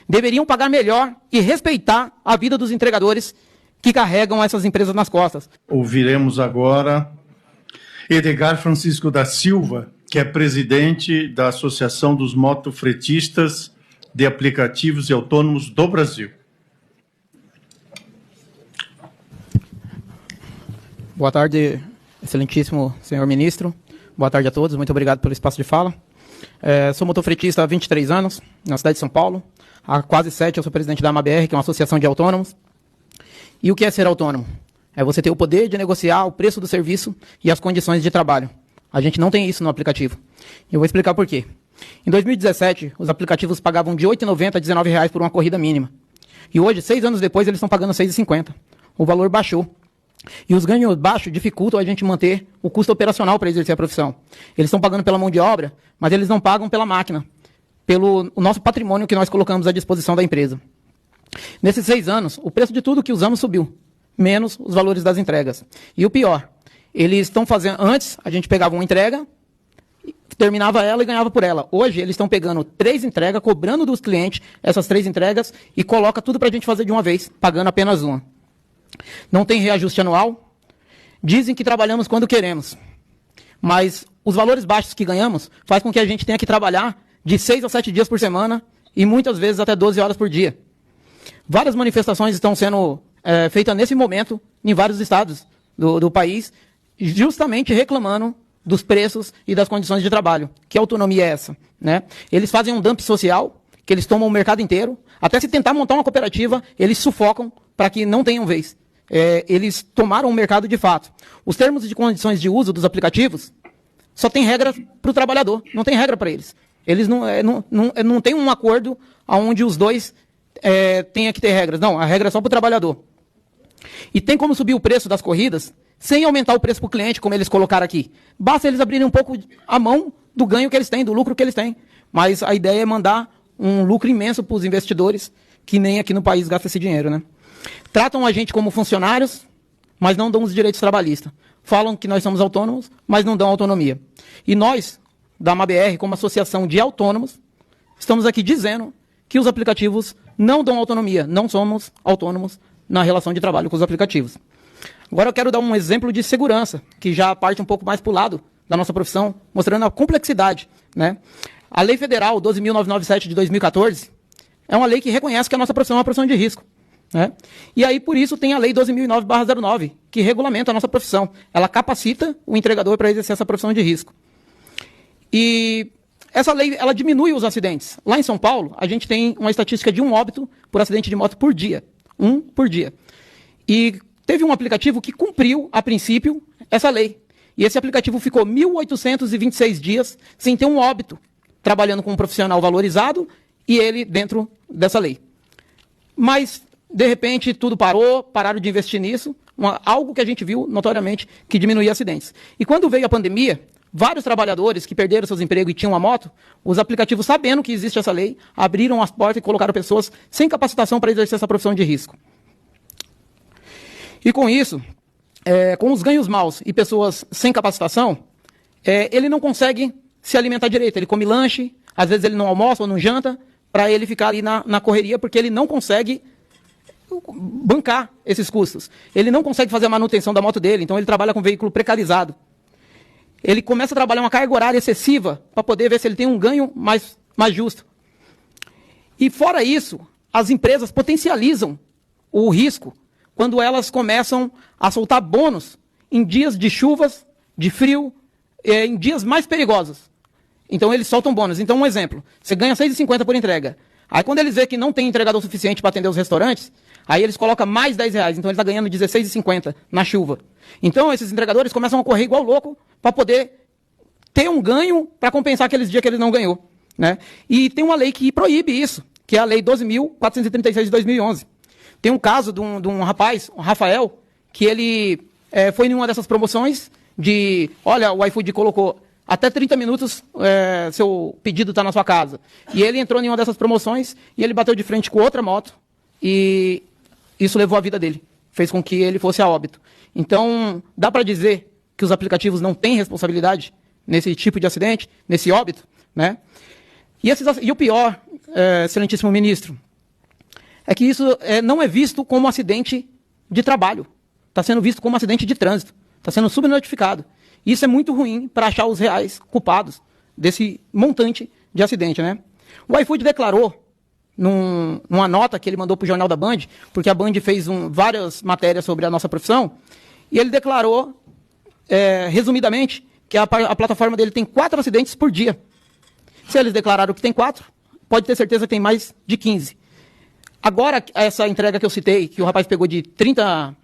deveriam pagar melhor e respeitar a vida dos entregadores que carregam essas empresas nas costas. Ouviremos agora Edgar Francisco da Silva, que é presidente da Associação dos Motofretistas de Aplicativos e Autônomos do Brasil. Boa tarde, excelentíssimo senhor ministro. Boa tarde a todos, muito obrigado pelo espaço de fala. Sou motofretista há 23 anos, na cidade de São Paulo. Há quase 7 eu sou presidente da AMABR, que é uma associação de autônomos. E o que é ser autônomo? É você ter o poder de negociar o preço do serviço e as condições de trabalho. A gente não tem isso no aplicativo. Eu vou explicar por quê. Em 2017, os aplicativos pagavam de R$ 8,90 a R$ 19,00 por uma corrida mínima. E hoje, 6 anos depois, eles estão pagando R$ 6,50. O valor baixou. E os ganhos baixos dificultam a gente manter o custo operacional para exercer a profissão. Eles estão pagando pela mão de obra, mas eles não pagam pela máquina, pelo o nosso patrimônio que nós colocamos à disposição da empresa. Nesses 6 anos, o preço de tudo que usamos subiu, menos os valores das entregas. E o pior, eles estão fazendo... Antes, a gente pegava uma entrega, terminava ela e ganhava por ela. Hoje, eles estão pegando 3 entregas, cobrando dos clientes essas 3 entregas e coloca tudo para a gente fazer de uma vez, pagando apenas uma. Não tem reajuste anual. Dizem que trabalhamos quando queremos. Mas os valores baixos que ganhamos faz com que a gente tenha que trabalhar de 6 a 7 dias por semana e muitas vezes até 12 horas por dia. Várias manifestações estão sendo feitas nesse momento em vários estados do país, justamente reclamando dos preços e das condições de trabalho. Que autonomia é essa? Né? Eles fazem um dumping social, que eles tomam o mercado inteiro. Até se tentar montar uma cooperativa, eles sufocam para que não tenham vez. Eles tomaram o mercado de fato. Os termos de condições de uso dos aplicativos só tem regras para o trabalhador, não tem regra para eles. Eles não têm um acordo onde os dois tenham que ter regras. Não, a regra é só para o trabalhador. E tem como subir o preço das corridas sem aumentar o preço para o cliente, como eles colocaram aqui. Basta eles abrirem um pouco a mão do ganho que eles têm, do lucro que eles têm. Mas a ideia é mandar um lucro imenso para os investidores, que nem aqui no país gasta esse dinheiro, né? Tratam a gente como funcionários, mas não dão os direitos trabalhistas. Falam que nós somos autônomos, mas não dão autonomia. E nós, da AMABR, como associação de autônomos, estamos aqui dizendo que os aplicativos não dão autonomia. Não somos autônomos na relação de trabalho com os aplicativos. Agora eu quero dar um exemplo de segurança, que já parte um pouco mais para o lado da nossa profissão, mostrando a complexidade, né? A Lei Federal 12.997 de 2014 é uma lei que reconhece que a nossa profissão é uma profissão de risco. Né? E aí, por isso, tem a Lei 12.009/09, que regulamenta a nossa profissão. Ela capacita o entregador para exercer essa profissão de risco. E essa lei, ela diminui os acidentes. Lá em São Paulo, a gente tem uma estatística de 1 óbito por acidente de moto por dia. 1 por dia. E teve um aplicativo que cumpriu, a princípio, essa lei. E esse aplicativo ficou 1.826 dias sem ter um óbito, trabalhando com um profissional valorizado e ele dentro dessa lei. Mas, de repente, tudo parou, pararam de investir nisso, algo que a gente viu notoriamente que diminuía acidentes. E quando veio a pandemia, vários trabalhadores que perderam seus empregos e tinham uma moto, os aplicativos, sabendo que existe essa lei, abriram as portas e colocaram pessoas sem capacitação para exercer essa profissão de risco. E com isso, com os ganhos maus e pessoas sem capacitação, ele não consegue se alimentar direito. Ele come lanche, às vezes ele não almoça ou não janta, para ele ficar ali na correria, porque ele não consegue bancar esses custos. Ele não consegue fazer a manutenção da moto dele, então ele trabalha com veículo precarizado. Ele começa a trabalhar uma carga horária excessiva para poder ver se ele tem um ganho mais justo. E fora isso, as empresas potencializam o risco quando elas começam a soltar bônus em dias de chuvas, de frio, em dias mais perigosos. Então eles soltam bônus. Então um exemplo, você ganha R$ 6,50 por entrega. Aí quando eles veem que não tem entregador suficiente para atender os restaurantes, aí eles colocam mais R$ 10, então ele está ganhando R$ 16,50 na chuva. Então esses entregadores começam a correr igual louco para poder ter um ganho para compensar aqueles dias que ele não ganhou. Né? E tem uma lei que proíbe isso, que é a Lei 12.436 de 2011. Tem um caso de um rapaz, o Rafael, que ele foi em uma dessas promoções de, olha, o iFood colocou até 30 minutos seu pedido está na sua casa. E ele entrou em uma dessas promoções e ele bateu de frente com outra moto e isso levou a vida dele. Fez com que ele fosse a óbito. Então, dá para dizer que os aplicativos não têm responsabilidade nesse tipo de acidente, nesse óbito, né? E o pior, excelentíssimo ministro, é que isso não é visto como acidente de trabalho. Está sendo visto como acidente de trânsito. Está sendo subnotificado. Isso é muito ruim para achar os reais culpados desse montante de acidente, né? O iFood declarou, numa nota que ele mandou para o Jornal da Band, porque a Band fez várias matérias sobre a nossa profissão, e ele declarou, resumidamente, que a plataforma dele tem 4 acidentes por dia. Se eles declararam que tem 4, pode ter certeza que tem mais de 15. Agora, essa entrega que eu citei, que o rapaz pegou de 30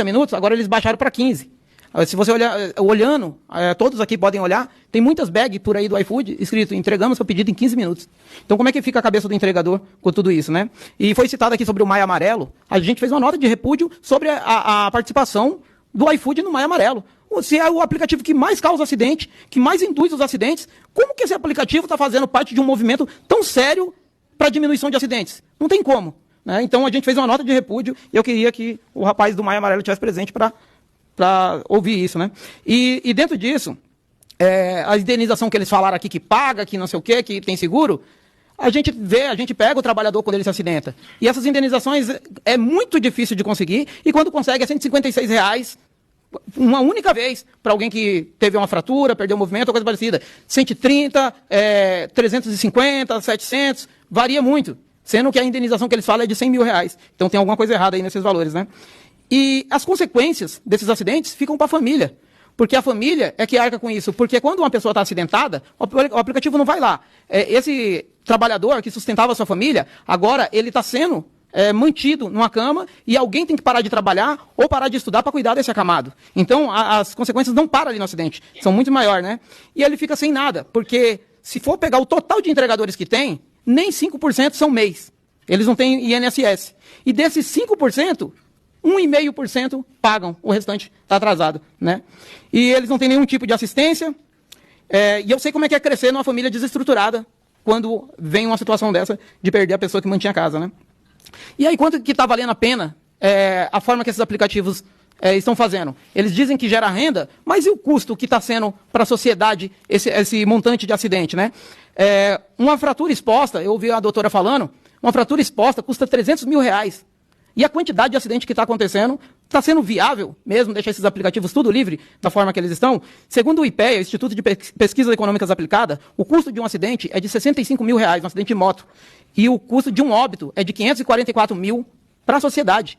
minutos, agora eles baixaram para 15. Se você olhando, todos aqui podem olhar, tem muitas bags por aí do iFood escrito, entregamos seu pedido em 15 minutos. Então, como é que fica a cabeça do entregador com tudo isso, né? E foi citado aqui sobre o Maio Amarelo, a gente fez uma nota de repúdio sobre a participação do iFood no Maio Amarelo. Se é o aplicativo que mais causa acidente, que mais induz os acidentes, como que esse aplicativo está fazendo parte de um movimento tão sério para diminuição de acidentes? Não tem como, né? Então, a gente fez uma nota de repúdio e eu queria que o rapaz do Maio Amarelo estivesse presente para ouvir isso, né? E dentro disso, a indenização que eles falaram aqui, que paga, que não sei o quê, que tem seguro, a gente pega o trabalhador quando ele se acidenta. E essas indenizações é muito difícil de conseguir, e quando consegue é R$156 uma única vez, para alguém que teve uma fratura, perdeu o movimento ou coisa parecida. 130, 350, 700, varia muito, sendo que a indenização que eles falam é de R$100 mil. Então tem alguma coisa errada aí nesses valores, né? E as consequências desses acidentes ficam para a família, porque a família é que arca com isso. Porque quando uma pessoa está acidentada, o aplicativo não vai lá. Esse trabalhador que sustentava a sua família, agora ele está sendo mantido numa cama e alguém tem que parar de trabalhar ou parar de estudar para cuidar desse acamado. Então, as consequências não param ali no acidente, são muito maiores, né? E ele fica sem nada, porque se for pegar o total de entregadores que tem, nem 5% são MEIs. Eles não têm INSS. E desses 5%, 1,5% pagam, o restante está atrasado, né? E eles não têm nenhum tipo de assistência, e eu sei como é que é crescer numa família desestruturada quando vem uma situação dessa de perder a pessoa que mantinha a casa, né? E aí, quanto que está valendo a pena a forma que esses aplicativos estão fazendo? Eles dizem que gera renda, mas e o custo que está sendo para a sociedade esse montante de acidente, né? Uma fratura exposta, eu ouvi a doutora falando, uma fratura exposta custa R$300 mil. E a quantidade de acidente que está acontecendo, está sendo viável mesmo deixar esses aplicativos tudo livre da forma que eles estão? Segundo o IPEA, Instituto de Pesquisas Econômicas Aplicadas, o custo de um acidente é de R$65 mil, um acidente de moto. E o custo de um óbito é de R$544 mil para a sociedade.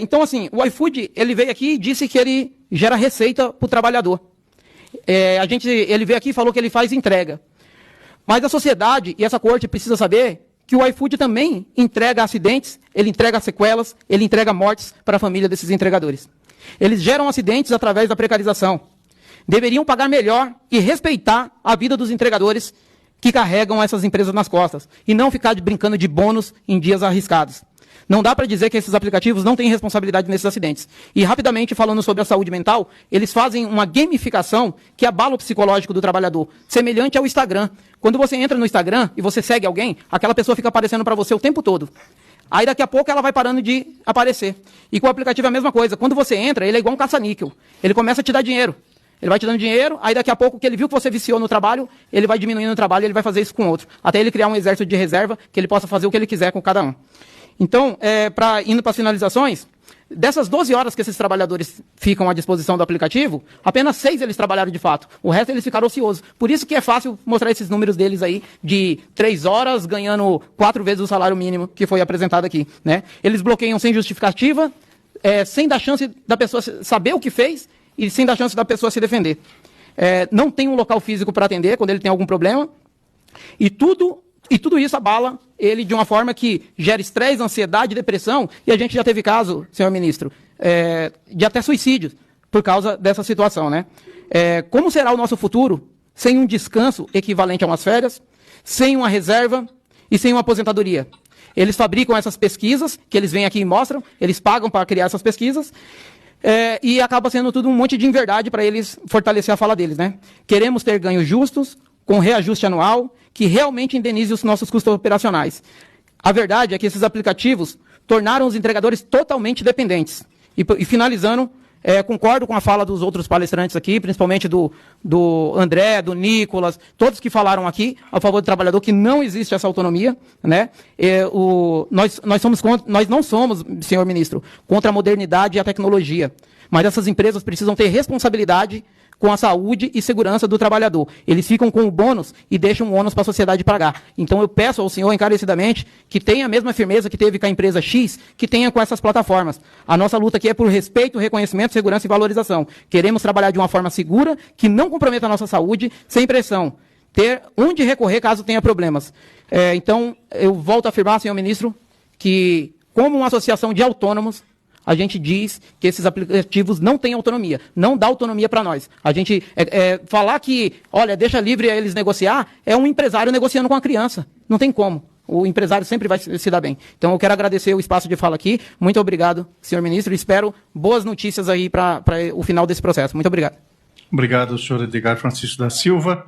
Então, assim, o iFood, ele veio aqui e disse que ele gera receita para o trabalhador. Ele veio aqui e falou que ele faz entrega. Mas a sociedade e essa corte precisa saber que o iFood também entrega acidentes, ele entrega sequelas, ele entrega mortes para a família desses entregadores. Eles geram acidentes através da precarização. Deveriam pagar melhor e respeitar a vida dos entregadores que carregam essas empresas nas costas, e não ficar brincando de bônus em dias arriscados. Não dá para dizer que esses aplicativos não têm responsabilidade nesses acidentes. E rapidamente, falando sobre a saúde mental, eles fazem uma gamificação que abala o psicológico do trabalhador, semelhante ao Instagram. Quando você entra no Instagram e você segue alguém, aquela pessoa fica aparecendo para você o tempo todo. Aí daqui a pouco ela vai parando de aparecer. E com o aplicativo é a mesma coisa. Quando você entra, ele é igual um caça-níquel. Ele começa a te dar dinheiro. Ele vai te dando dinheiro, aí daqui a pouco que ele viu que você viciou no trabalho, ele vai diminuindo o trabalho e ele vai fazer isso com outro. Até ele criar um exército de reserva que ele possa fazer o que ele quiser com cada um. Então, indo para as finalizações, dessas 12 horas que esses trabalhadores ficam à disposição do aplicativo, apenas 6 eles trabalharam de fato. O resto eles ficaram ociosos. Por isso que é fácil mostrar esses números deles aí, de 3 horas ganhando 4 vezes o salário mínimo que foi apresentado aqui, né? Eles bloqueiam sem justificativa, sem dar chance da pessoa saber o que fez e sem dar chance da pessoa se defender. Não tem um local físico para atender quando ele tem algum problema. E tudo isso abala ele de uma forma que gera estresse, ansiedade, depressão, e a gente já teve caso, senhor ministro, de até suicídios por causa dessa situação, né? Como será o nosso futuro sem um descanso equivalente a umas férias, sem uma reserva e sem uma aposentadoria? Eles fabricam essas pesquisas, que eles vêm aqui e mostram, eles pagam para criar essas pesquisas, e acaba sendo tudo um monte de inverdade para eles fortalecer a fala deles, né? Queremos ter ganhos justos, com reajuste anual, que realmente indenize os nossos custos operacionais. A verdade é que esses aplicativos tornaram os entregadores totalmente dependentes. E finalizando, concordo com a fala dos outros palestrantes aqui, principalmente do André, do Nicolas, todos que falaram aqui a favor do trabalhador, que não existe essa autonomia, né? Nós não somos, senhor ministro, contra a modernidade e a tecnologia, mas essas empresas precisam ter responsabilidade com a saúde e segurança do trabalhador. Eles ficam com o bônus e deixam o ônus para a sociedade pagar. Então eu peço ao senhor encarecidamente que tenha a mesma firmeza que teve com a empresa X, que tenha com essas plataformas. A nossa luta aqui é por respeito, reconhecimento, segurança e valorização. Queremos trabalhar de uma forma segura, que não comprometa a nossa saúde, sem pressão. Ter onde recorrer caso tenha problemas. Então, eu volto a afirmar, senhor ministro, que como uma associação de autônomos, a gente diz que esses aplicativos não têm autonomia, não dá autonomia para nós. A gente falar que, olha, deixa livre eles negociar, é um empresário negociando com a criança. Não tem como. O empresário sempre vai se dar bem. Então, eu quero agradecer o espaço de fala aqui. Muito obrigado, senhor ministro. Espero boas notícias aí para o final desse processo. Muito obrigado. Obrigado, senhor Edgar Francisco da Silva.